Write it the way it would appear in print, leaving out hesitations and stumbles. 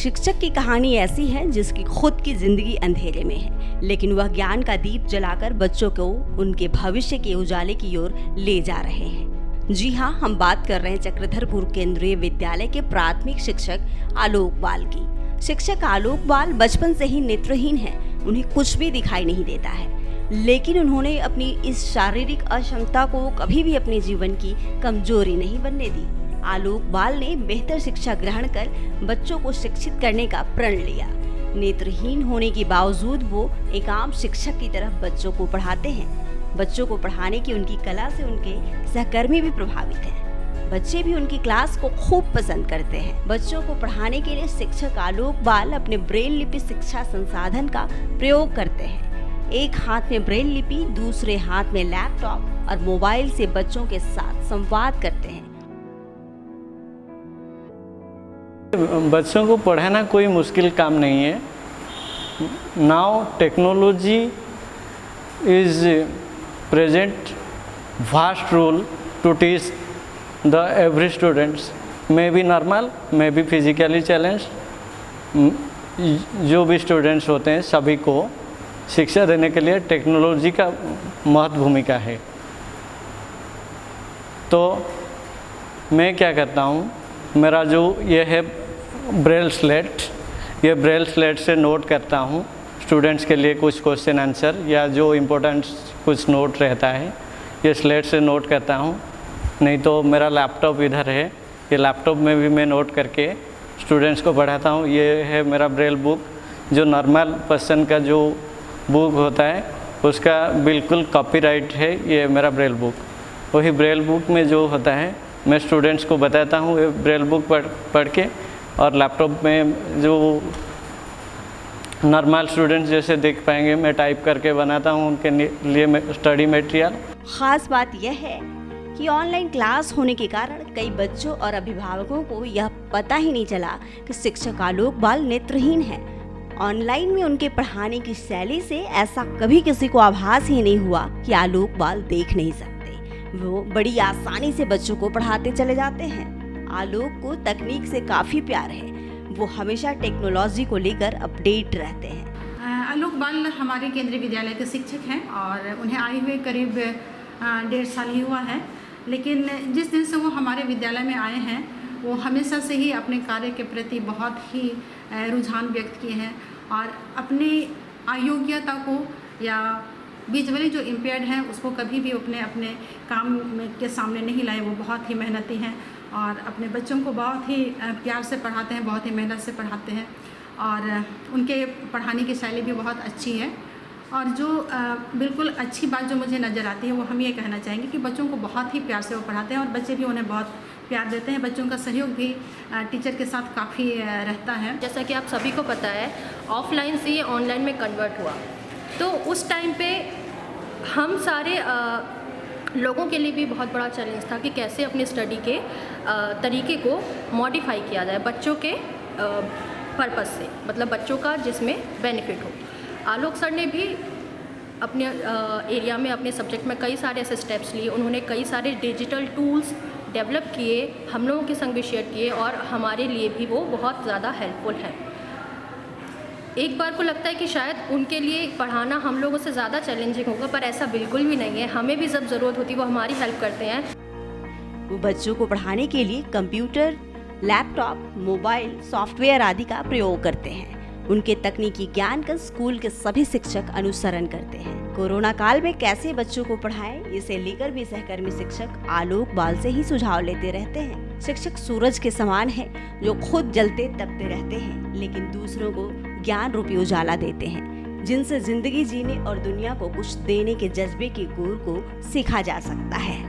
शिक्षक की कहानी ऐसी है जिसकी खुद की जिंदगी अंधेरे में है, लेकिन वह ज्ञान का दीप जलाकर बच्चों को उनके भविष्य के उजाले की ओर ले जा रहे हैं। जी हाँ, हम बात कर रहे हैं चक्रधरपुर केंद्रीय विद्यालय के प्राथमिक शिक्षक आलोक बाल की। शिक्षक आलोक बाल बचपन से ही नेत्रहीन हैं, उन्हें कुछ भी दिखाई नहीं देता है, लेकिन उन्होंने अपनी इस शारीरिक अक्षमता को कभी भी अपने जीवन की कमजोरी नहीं बनने दी। आलोक बाल ने बेहतर शिक्षा ग्रहण कर बच्चों को शिक्षित करने का प्रण लिया। नेत्रहीन होने के बावजूद वो एक आम शिक्षक की तरह बच्चों को पढ़ाते हैं। बच्चों को पढ़ाने की उनकी कला से उनके सहकर्मी भी प्रभावित हैं। बच्चे भी उनकी क्लास को खूब पसंद करते हैं। बच्चों को पढ़ाने के लिए शिक्षक आलोक बाल अपने ब्रेल लिपि शिक्षा संसाधन का प्रयोग करते हैं। एक हाथ में ब्रेल लिपि, दूसरे हाथ में लैपटॉप और मोबाइल से बच्चों के साथ संवाद करते हैं। बच्चों को पढ़ाना कोई मुश्किल काम नहीं है। Now technology is present vast role to teach the every students, may be normal, may be physically challenge. जो भी स्टूडेंट्स होते हैं सभी को शिक्षा देने के लिए टेक्नोलॉजी का महत्वपूर्ण भूमिका है। तो मैं क्या करता हूँ, मेरा जो ये है ब्रेल स्लेट, ये ब्रेल स्लेट से नोट करता हूँ स्टूडेंट्स के लिए कुछ क्वेश्चन आंसर या जो इम्पोर्टेंट कुछ नोट रहता है, ये स्लेट से नोट करता हूँ। नहीं तो मेरा लैपटॉप इधर है, ये लैपटॉप में भी मैं नोट करके स्टूडेंट्स को पढ़ाता हूँ। ये है मेरा ब्रेल बुक, जो नॉर्मल पर्सन का जो बुक होता है उसका बिल्कुल कॉपीराइट है। ये मेरा ब्रेल बुक, वही ब्रेल बुक में जो होता है मैं स्टूडेंट्स को बताता हूँ। ये ब्रेल बुक पढ़ के, और लैपटॉप में जो नॉर्मल स्टूडेंट्स जैसे देख पाएंगे मैं टाइप करके बनाता हूँ उनके लिए स्टडी मटेरियल। खास बात यह है कि ऑनलाइन क्लास होने के कारण कई बच्चों और अभिभावकों को यह पता ही नहीं चला कि शिक्षक आलोक बाल नेत्रहीन है। ऑनलाइन में उनके पढ़ाने की शैली से ऐसा कभी किसी को आभास ही नहीं हुआ कि आलोक बाल देख नहीं सकते। वो बड़ी आसानी से बच्चों को पढ़ाते चले जाते हैं। आलोक को तकनीक से काफ़ी प्यार है, वो हमेशा टेक्नोलॉजी को लेकर अपडेट रहते हैं। आलोक बाल हमारे केंद्रीय विद्यालय के शिक्षक हैं और उन्हें आए हुए करीब 1.5 साल ही हुआ है। लेकिन जिस दिन से वो हमारे विद्यालय में आए हैं, वो हमेशा से ही अपने कार्य के प्रति बहुत ही रुझान व्यक्त किए हैं और अपनी अयोग्यता को या विजुअली जो इम्पेयर्ड हैं उसको कभी भी अपने काम के सामने नहीं लाए। वो बहुत ही मेहनती हैं और अपने बच्चों को बहुत ही प्यार से पढ़ाते हैं, बहुत ही मेहनत से पढ़ाते हैं और उनके पढ़ाने की शैली भी बहुत अच्छी है। और जो बिल्कुल अच्छी बात जो मुझे नज़र आती है वो हम ये कहना चाहेंगे कि बच्चों को बहुत ही प्यार से वो पढ़ाते हैं और बच्चे भी उन्हें बहुत प्यार देते हैं। बच्चों का सहयोग भी टीचर के साथ काफ़ी रहता है। जैसा कि आप सभी को पता है, ऑफलाइन से ये ऑनलाइन में कन्वर्ट हुआ, तो उस टाइम पे हम सारे लोगों के लिए भी बहुत बड़ा चैलेंज था कि कैसे अपने स्टडी के तरीके को मॉडिफाई किया जाए बच्चों के पर्पस से, मतलब बच्चों का जिसमें बेनिफिट हो। आलोक सर ने भी अपने एरिया में, अपने सब्जेक्ट में कई सारे ऐसे स्टेप्स लिए। उन्होंने कई सारे डिजिटल टूल्स डेवलप किए, हम लोगों के संग भी शेयर किए और हमारे लिए भी वो बहुत ज़्यादा हेल्पफुल है। एक बार को लगता है कि शायद उनके लिए पढ़ाना हम लोगों से ज़्यादा चैलेंजिंग होगा, पर ऐसा बिल्कुल भी नहीं है। हमें भी जब ज़रूरत होती है वो हमारी हेल्प करते हैं। वो बच्चों को पढ़ाने के लिए कंप्यूटर, लैपटॉप, मोबाइल, सॉफ्टवेयर आदि का प्रयोग करते हैं। उनके तकनीकी ज्ञान का स्कूल के सभी शिक्षक अनुसरण करते हैं। कोरोना काल में कैसे बच्चों को पढ़ाएं, इसे लेकर भी सहकर्मी शिक्षक आलोक बाल से ही सुझाव लेते रहते हैं। शिक्षक सूरज के समान है जो खुद जलते तपते रहते हैं, लेकिन दूसरों को ज्ञान रूपी उजाला देते हैं, जिनसे जिंदगी जीने और दुनिया को कुछ देने के जज्बे के गुर को सीखा जा सकता है।